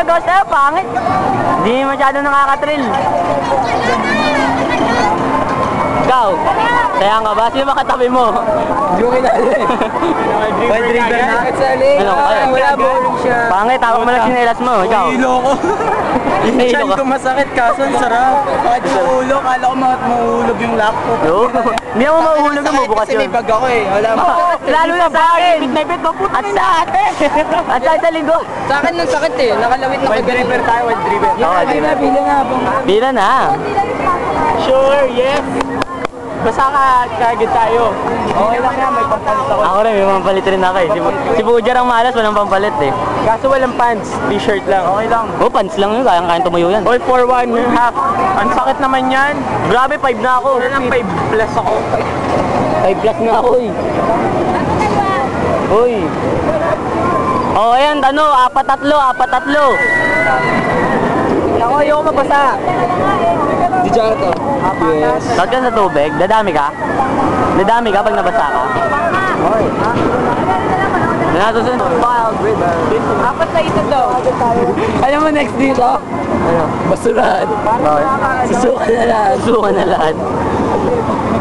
ginagawa sa'yo, pangit. Hindi masyado nakaka-thrill. Ikaw, saya nga ba? Sino ba katabi mo? Yung kilala eh. Wild River na. Ano, Wala bowling siya. Pangit, tawag mo lang sinelas mo. Ikaw. Hilo ko. Yung chan ko masakit kaso ang sarap. Kahit mahulog, kala ko mahulog yung laptop. Hindi ako mahulog mo, bukas kasi yun. may bag ako eh. Wala mo. Lalo na sa akin. At sa atin. At sa linggo. Sa akin nung sakit eh. Nakalawit na Wild River tayo, Wild River. Pila na. Pila na. Sure, yes. Basta kagad tayo. Okay lang yan, may pampalit ako. Ako rin, may pampalit rin ako eh. Si Pujar ang malas, walang pampalit eh. Kaso walang pants, t-shirt lang. Okay lang. Oh, pants lang yun, kayang tumuyo yan. Oy, 4-1 half. Ang sakit naman yan. Grabe, 5 na ako. Wala lang 5 plus ako. 5 plus na ako eh. Uy. Oh, ayan, ano, 4-3. Ako, ayoko mabasa. Di dyan ito. Yes. Tawag ka sa tubig, dadami ka? Dadami ka pag nabasa ka? Okay. Nasusunod. Wild River. 4 na ito daw. Alam mo next dito? Ano? Basurahan. Susukan na lahat. Susukan na lahat.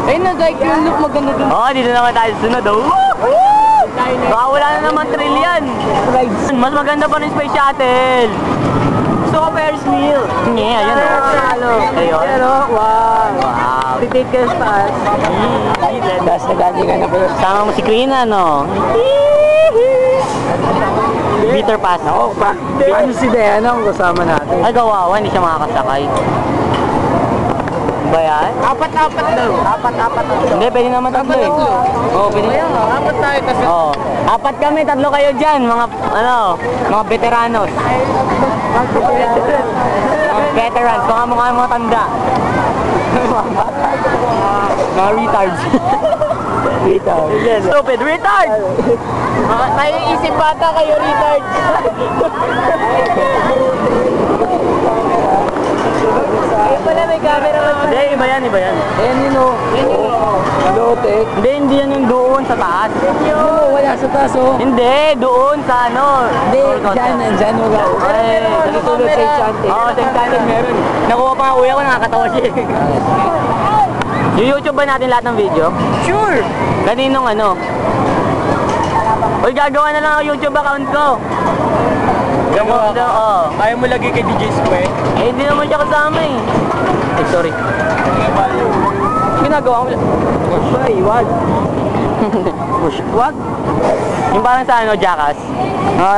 Ayun na, like yung look maganda dun. Oo, dito naman tayo sunod. Baka wala na naman thrill yan. Mas maganda pa rin Space Shuttle. Gusto ko Ferris wheel. Yeah, ayun o. Ayun. Wow. Titit ka sa taas. Tapos nagani ka na po. Sama mo si Krina, no? Peter Pass. Ako pa. Ano si Diana kung kasama natin? Ay, gawawa, hindi siya makakasakay. Ba yan? 4 daw. 4. Hindi, pwede naman 3 eh. Oo, pwede. Ayan, 4 tayo. Oo. 4 kami, 3 kayo dyan, mga veteranos. Veterans, mga mga tanda. Mga retards. Stupid, retard! Naiisip bata kayo, retard. Ay pala, may camera lang. Hindi, iba yan. Ayan yun o. Lotek. Hindi yan yung doon sa taas. Wala sa taas o. Hindi, doon sa ano. Hindi, dyan wala. Ay, Natutulog sa Enchante. Oo, sa Enchante meron. Nakuha pa nga kuya ko, nakakatawa siya. Yung YouTube ba natin lahat ng video? Sure! Kaninong ano? Uy, gagawa na lang ang YouTube account ko. Gagawa ka? Oo. Ayaw mo lagi kay DJ Square? Eh, hindi naman siya kasama eh. Ay, sorry. Ginagawa mo. Ay, wag. Push. Wag. Yung parang sa ano, Jackass.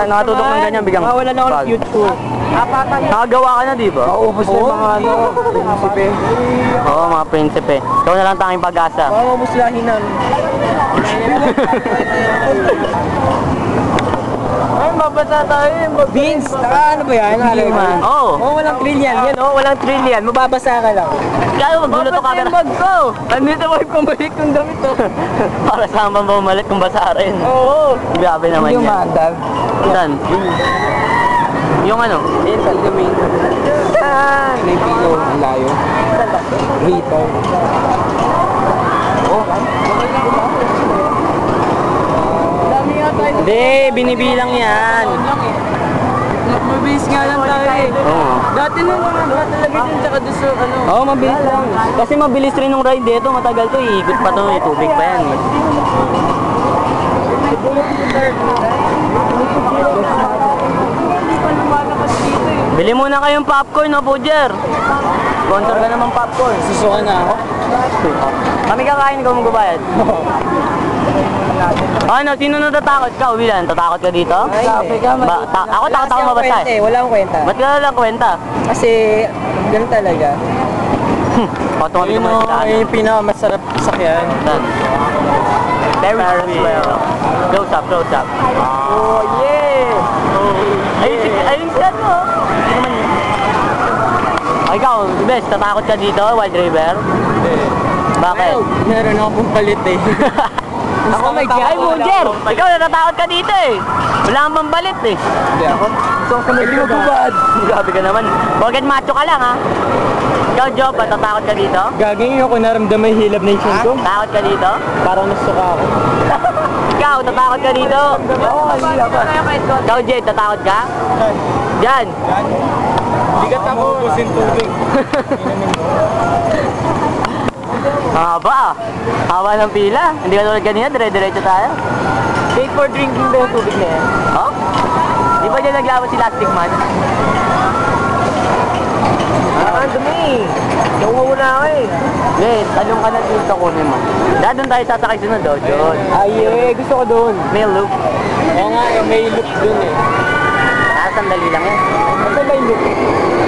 Nakatutok ng ganyan, biglang. Wala na ako ng future. Nakagawa ka na, di ba? Ubus na yung mga ano, prinsipe. Oo, mga prinsipe. Ikaw na lang tanging pag-asa. Ubus lahi namin. Ay, mabasa tayo eh. Vince, ano ba yan? Oo. Oh, walang thrill yan. Yan oh, walang thrill yan. Mababasa ka lang. Kaya magulo to camera. Bag ko! Andito mo yung pumalik ng damit to. Para saan bang bumalik kung basa rin? Oo. Grabe naman yan. Yung mandal. Saan? Yung ano? Ayun, Salgamin. May pilo, ang layo. Rito. Oh. Hindi, binibilang yan. Mabilis nga lang tayo eh. Oo. Dati nung talaga din tsaka doon sa ano. Oo, mabilis lang. Kasi mabilis rin yung ride dito, matagal to, iikot pa to, may tubig pa yan. Bili muna kayong popcorn, no, Pujer? Sponsor ka naman popcorn. Susuka na ako. Kami kakain, ikaw magbabayad. Ano, sino natatakot ka? Uwilan, tatakot ka dito? Sabi ka, ako takot ako mabasa eh. Wala akong kwenta. Ba't ka lang kwenta? Kasi, ganun talaga. Automatic mo sa yung pinakamasarap sakyan. Ferris wheel. Close up, close up. Oh, yeah! Ayun sila to. Ikaw, best, tatakot ka dito, Wild River? Bakit? Meron ako pong palit eh. Ako may ay, Mujer! Ikaw, natatakot ka dito eh. Wala kang pambalit eh. Hindi ako. So, kami bubad. Grabe ka naman. Bakit macho ka lang ha? Ikaw, Job, natatakot ka dito? Gagawin ako naramdaman yung hilab na yung chin ko. Takot ka dito? Parang nasuka ako. Ikaw, tatakot ka dito? Oo, hindi ako. Ikaw, Jade, tatakot ka? Diyan. Bigat ako. Ubusin tubig. Haba ah. Haba ng pila. Hindi ka tulad kanina, dire-diretso tayo. Safe for drinking ba yung tubig na yan? Oh? Di ba dyan naglaban si Lastic Man? Ang dumi. Nawawala ako eh. Wait, tanong ka na dito kunin mo. Doon tayo sasakay sunod oh. Doon. Ay, gusto ko doon. May loop. Oo nga, may loop doon eh. Sandali lang yan. Ano ba yung loop?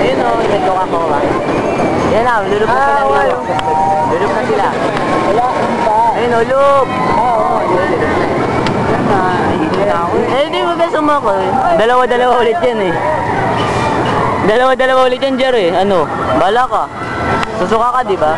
Ayun o, may Coca-Cola. Yan na, lulup na sila dito. Lulup na sila. Wala, ano pa? Ayun o, loop. Oo. Lulup na. Eh, di mo ka sumako eh. Dalawa-dalawa ulit yan eh. Dalawa-dalawa ulit yan, Jer eh. Ano? Bala ka. Susuka ka, di ba?